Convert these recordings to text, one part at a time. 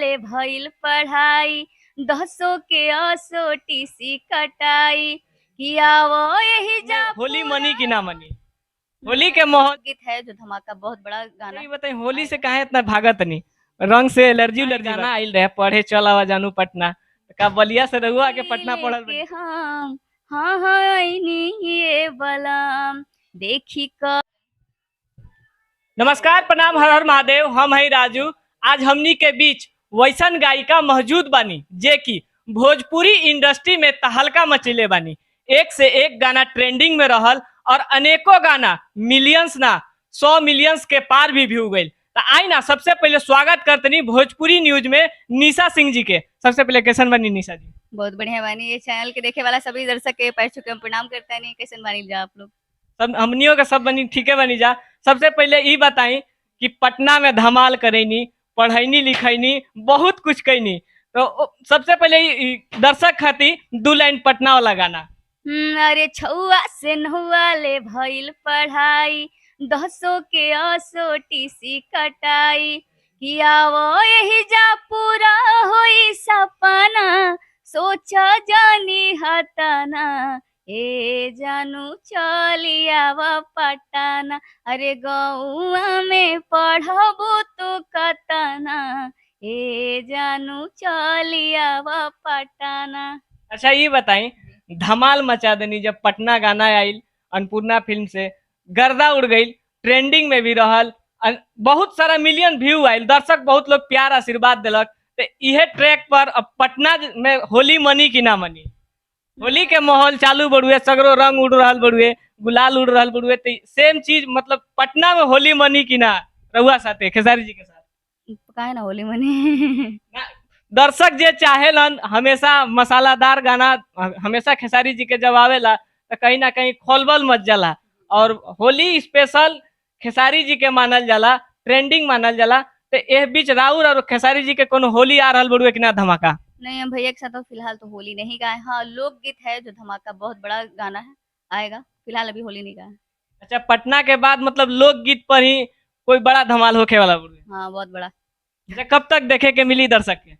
ले भइल पढ़ाई, दसों के असो टीसी कटाई, किया वो यही जा होली मनी की ना मनी? होली के पूरा माहौल गीत है जो धमाका, बहुत बड़ा गाना ये है। बताइए, होली से काहे इतना भागत नहीं? रंग से एलर्जी उलर्जी गाना आइल रहे, पढ़े चल आवा जानू पटना, का बलिया से रहुआ के पटना पढ़ल लेके बनी? हम हाँ हाँ आईनी ये बलम देखी क नमस्कार, प्रणाम, हर हर महादेव। हम है राजू। आज हमनी के बीच वैसन गायिका मौजूद बानी जे की भोजपुरी इंडस्ट्री में तहलका मचले बानी। एक से एक गाना ट्रेंडिंग में रहल और अनेकों गाना मिलियंस ना 100 मिलियंस के पार भी व्यू गई। तो आई ना, सबसे पहले स्वागत करतनी भोजपुरी न्यूज में निशा सिंह जी के। सबसे पहले कैसन बनी निशा जी? बहुत बढ़िया बानी। ये चैनल के देखे वाला सभी दर्शक के पैर छू के हम प्रणाम करता है। नहीं कैसे बानी जा आप लोग? सब हमनियों के सब बनी ठीके बनी जा। सबसे पहले ई बताई कि पटना में धमाल करैनी, पढ़ैनी लिखैनी, बहुत कुछ कैनी। तो सबसे पहले दर्शक खातिर 2 लाइन पटना वाला गाना। अरे छुआ से नहुआ ले भइल पढ़ाई, दसों के असो टीसी कटाई, किया वो यही जा पूरा होई सपना, सोचा जानी हताना, ए जानू चलिया व पटना, अरे गौआ में पढ़बू तू कतना, ए जानू चलिया व पटना। अच्छा ये बताई, धमाल मचा देनी जब पटना गाना आइल, अन्नपूर्णा फिल्म से गर्दा उड़ गई, ट्रेंडिंग में भी रहल, बहुत सारा मिलियन व्यू आयल, दर्शक बहुत लोग प्यार आशीर्वाद दिलक। तो इहे ट्रैक पर अब पटना में होली मनी की ना मनी? होली के माहौल चालू बड़ुए, सगरो रंग उड़ रहा बड़ुए, गुलाल उड़ रहा बड़ुए, तो सेम चीज मतलब पटना में होली मनी की ना रहुआ साथे खेसारी जी के साथ? काहे ना होली मनी। ना, दर्शक जे चाहेलन हमेशा मसालादार गाना, हमेशा खेसारी जी के जब आवेला तो कहीं ना कहीं खोलबल मच जाला। और होली स्पेशल खेसारी जी के मानल जाला, ट्रेंडिंग मानल जाला। तो एह बीच राउर और खेसारी जी के कोनो होली आ रहल बड़ुए कि ना धमाका? नहीं, हम भैया के साथ तो फिलहाल तो होली नहीं गाए। हाँ, लोकगीत है जो धमाका, बहुत बड़ा गाना है, आएगा। फिलहाल अभी होली नहीं गाए। अच्छा, पटना के बाद मतलब लोकगीत पर ही कोई बड़ा धमाल होके वाला बड़ुए? हाँ, बहुत बड़ा। अच्छा, कब तक देखे के मिली दर्शक के?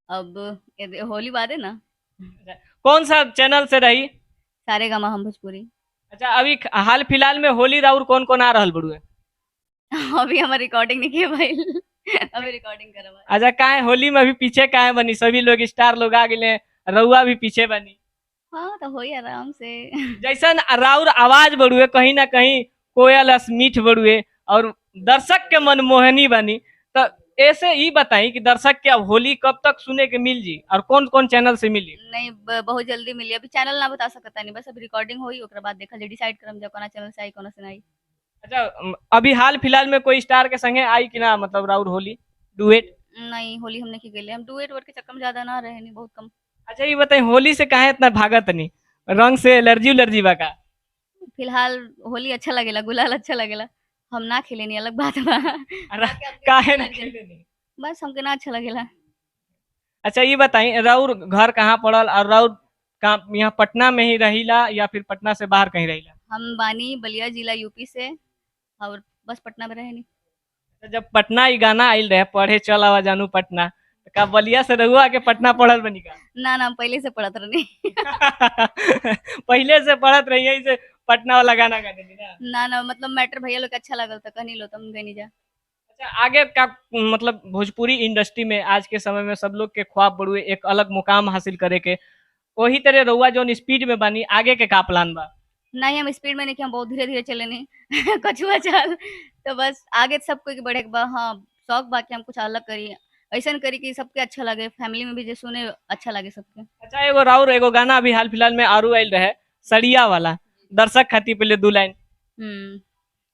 अब होली बाद है ना। अच्छा, कौन सा चैनल से रही? सारे गामा हम भोजपुरी। अच्छा, अभी हाल फिलहाल में होली राउर कौन कौन आ रहल बड़ुए? अभी हमारी रिकॉर्डिंग नहीं किया भाई। अभी रिकॉर्डिंग करा भाई। अच्छा, काहे होली में भी पीछे काहे बनी? सभी लोग स्टार लोग आ गए, रउआ भी पीछे बनी। हाँ, तो हो ही आराम से। जैसन राउर आवाज बड़ुए, कहीं ना कहीं कोयल मीठ बड़ुए और दर्शक के मनमोहनी बनी। तो ऐसे ही बताई कि दर्शक के अब होली कब तक सुने के मिल जी और कौन कौन चैनल से मिली? नहीं, बहुत जल्दी मिली। अभी चैनल ना बता सकता नहीं, बस अभी रिकॉर्डिंग होई, ओकरा बाद देखल जे, डिसाइड करम जा कोना चैनल से आई कोना से नहीं। अच्छा, अभी हाल फिलहाल में कोई स्टार के संगे आई कि ना, मतलब राउर होली डुएट? नहीं, होली हमने की गई, हम डुएट वर्क के चक्कर में ज्यादा ना रहे, नहीं, बहुत कम। अच्छा ये बताई, होली से काहे इतना भागत नहीं? रंग से एलर्जी उलर्जी बा का? फिलहाल होली अच्छा लगेला, गुलाल अच्छा लगेला। हम ना खेलेनी अलग बात बा। अरे, बाकी आपके काहे ना अलग है। खेले नहीं? बस हमके ना अच्छा लगेला। अच्छा ये बताई, राउर घर कहाँ पड़ल और राउर कहाँ, यहाँ पटना में ही रहीला या फिर पटना से बाहर कहीं रहीला? हम बानी बलिया जिला यूपी से, और बस पटना में रहे नहीं। तो जब पटना ही गाना आइल रहे, पढ़े चल आवा जानू पटना, तो का बलिया से रहुआ के पटना पढ़ल बनी का? ना ना, हम पहले से पढ़त रहनी। पहले से पढ़त रही यही से पटना वाला गाना गा देनी ना? ना ना, मतलब मैटर भैया लोग के अच्छा लगल था, कहनी लो तुम गई नहीं जा। अच्छा, आगे का मतलब भोजपुरी इंडस्ट्री में आज के समय में सब लोग के ख्वाब बड़ुए एक अलग मुकाम हासिल करे के, वही तरह रहुआ जो स्पीड में बानी, आगे के का प्लान बा? नहीं, हम स्पीड में नहीं कि हम बहुत धीरे धीरे चले नहीं। कछुआ चाल। तो बस आगे सब कोई के बढ़े के बा। हाँ, शौक बाकी हम कुछ अलग करी, ऐसा करी कि सबके अच्छा लगे, फैमिली में भी जो सुने अच्छा लगे सबके। अच्छा, एगो राउर एगो गाना अभी हाल फिलहाल में आरू आइल रहे, सड़िया वाला, दर्शक खातिर पहले 2 लाइन।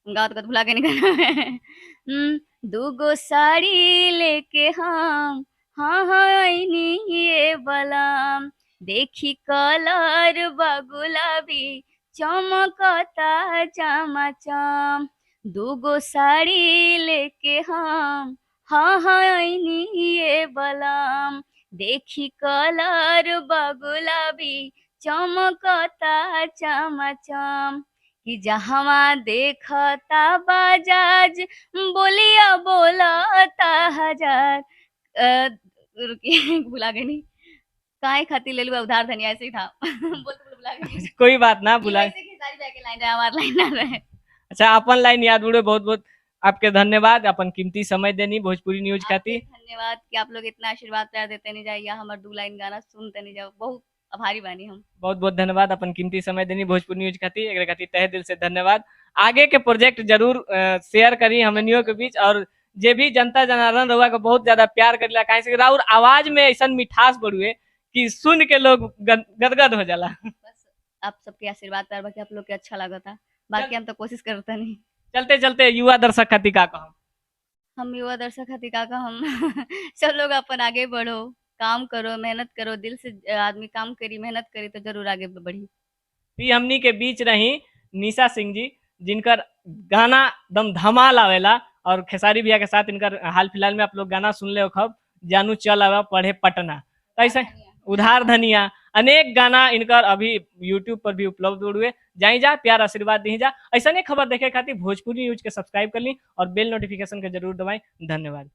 गाँव तो भुला के निकल। दूगो साड़ी लेके हम हाँ हाँ आईनी ये बलम, देखी कलर बा गुलाबी, चमकता चमाचम। दूगो साड़ी लेके हम हाँ हाँ आईनी ये बलम, देखी कलर बा गुलाबी, चमकता चमाचम। कि जहवा देखता बाजाज, बोलिया बोलता हजार, रुकिए भुला गई नहीं, काहे खातिर ले लुआ उधार धनिया, ऐसे ही था। बोलते भुला गई कोई बात ना कि भुला। वैसे खेसारी भैया के लाइन रहे, हमार लाइन ना रहे। अच्छा अपन लाइन याद बुड़े, बहुत बहुत आपके धन्यवाद, अपन कीमती समय देनी भोजपुरी न्यूज आपके खातिर। धन्यवाद कि आप लोग इतना आशीर्वाद प्यार देते नहीं जाइए, हमार 2 लाइन गाना सुनते नहीं जाओ, बहुत आभारी बानी हम। बहुत बहुत धन्यवाद, अपन कीमती समय देनी भोजपुरी न्यूज खातिर, एकरे खातिर तहे दिल से धन्यवाद। आगे के प्रोजेक्ट जरूर शेयर करी हमनियों के बीच, और जे भी जनता जनार्दन रहुआ को बहुत ज्यादा प्यार करेला, काहे से राउर आवाज में ऐसा मिठास बढ़ुए कि सुन के लोग गदगद हो जाला। बस आप सबके आशीर्वाद प्यार बाकी आप लोग के अच्छा लगा था, बाकी हम तो कोशिश करते नहीं। चलते चलते युवा दर्शक खातिर का कहम? हम युवा दर्शक खातिर का हम सब लोग अपन आगे बढ़ो, काम करो, मेहनत करो, दिल से आदमी काम करी, मेहनत करी तो जरूर आगे बढ़ी। ई हमनी के बीच रही निशा सिंह जी, जिनकर गाना दम धमाल आवेला, और खेसारी भैया के साथ इनकर हाल फिलहाल में आप लोग गाना सुन ले खब, जानू चल आवा पढ़े पटना, तो ऐसे उधार धनिया अनेक गाना इनकर अभी यूट्यूब पर भी उपलब्ध हुए। जाई जा प्यार आशीर्वाद दी जा, ऐसा नहीं खबर देखे खातिर भोजपुरी न्यूज के सब्सक्राइब कर ली और बेल नोटिफिकेशन के जरूर दबाएं। धन्यवाद।